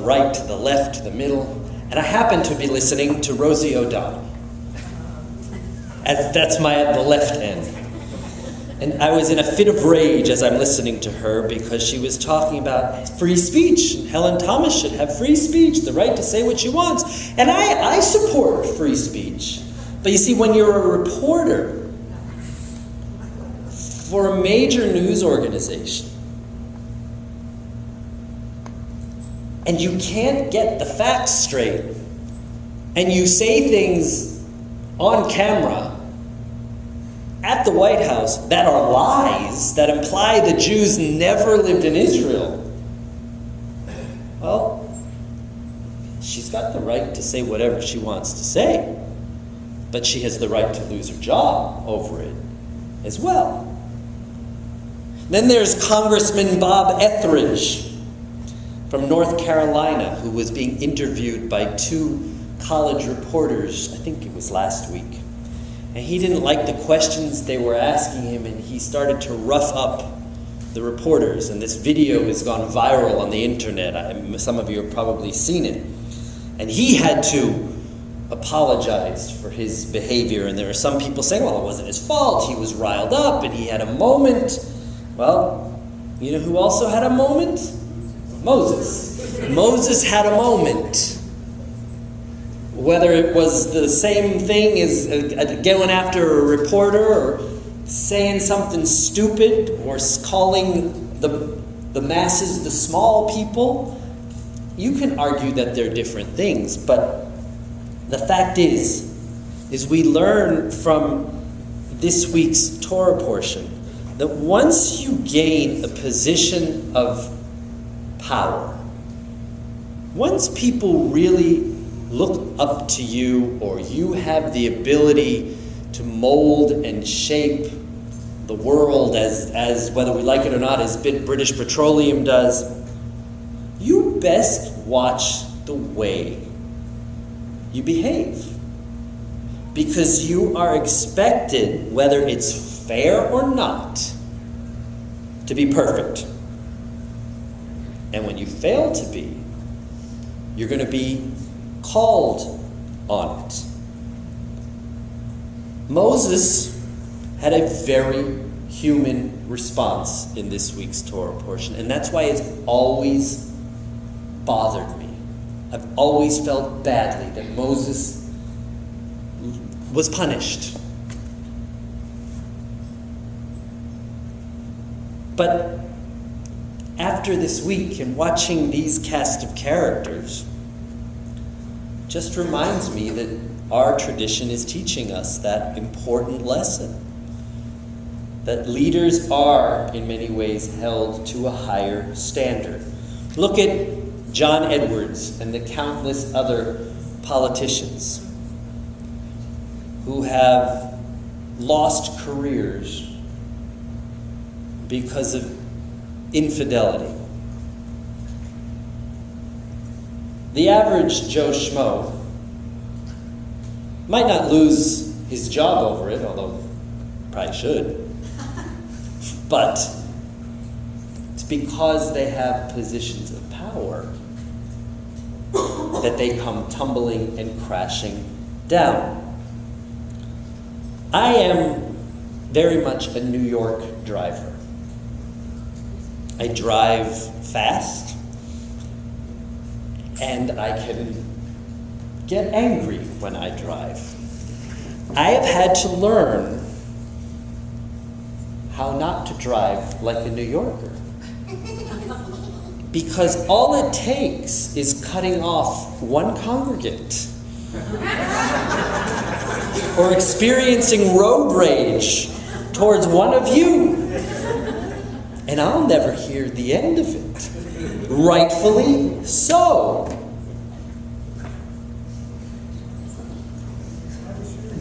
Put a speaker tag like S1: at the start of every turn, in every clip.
S1: right, to the left, to the middle, and I happened to be listening to Rosie O'Donnell. That's at the left end. And I was in a fit of rage as I'm listening to her because she was talking about free speech. And Helen Thomas should have free speech, the right to say what she wants. And I support free speech. But you see, when you're a reporter for a major news organization, and you can't get the facts straight, and you say things on camera at the White House that are lies, that imply the Jews never lived in Israel, well, she's got the right to say whatever she wants to say, but she has the right to lose her job over it as well. Then there's Congressman Bob Etheridge from North Carolina, who was being interviewed by two college reporters, I think it was last week. And he didn't like the questions they were asking him, and he started to rough up the reporters. And this video has gone viral on the internet. Some of you have probably seen it. And he had to apologize for his behavior. And there are some people saying, well, it wasn't his fault. He was riled up and he had a moment. Well, you know who also had a moment? Moses. Moses had a moment. Whether it was the same thing as going after a reporter or saying something stupid or calling the masses the small people, you can argue that they're different things. But the fact is we learn from this week's Torah portion that once you gain a position of power, once people really look up to you, or you have the ability to mold and shape the world as whether we like it or not, as British Petroleum does, you best watch the way you behave. Because you are expected, whether it's fair or not, to be perfect. And when you fail to be, you're going to be called on it. Moses had a very human response in this week's Torah portion, and that's why it's always bothered me. I've always felt badly that Moses was punished. But after this week and watching these cast of characters, just reminds me that our tradition is teaching us that important lesson. That leaders are, in many ways, held to a higher standard. Look at John Edwards and the countless other politicians who have lost careers because of infidelity. The average Joe Schmo might not lose his job over it, although probably should. But it's because they have positions of power that they come tumbling and crashing down. I am very much a New York driver. I drive fast, and I can get angry when I drive. I have had to learn how not to drive like a New Yorker. Because all it takes is cutting off one congregant or experiencing road rage towards one of you, and I'll never hear the end of it. Rightfully so.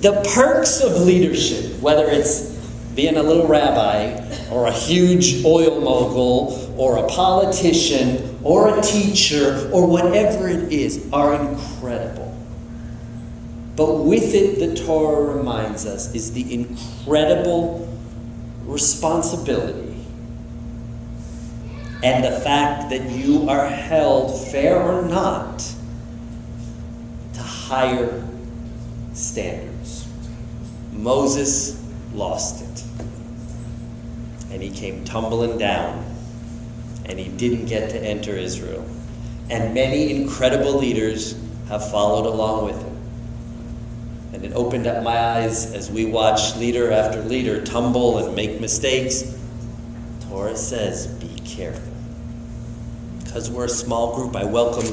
S1: The perks of leadership, whether it's being a little rabbi or a huge oil mogul or a politician or a teacher or whatever it is, are incredible. But with it, the Torah reminds us, is the incredible responsibility and the fact that you are held, fair or not, to higher standards. Moses lost it. And he came tumbling down. And he didn't get to enter Israel. And many incredible leaders have followed along with him. And it opened up my eyes as we watch leader after leader tumble and make mistakes. Torah says, be careful. Because we're a small group, I welcome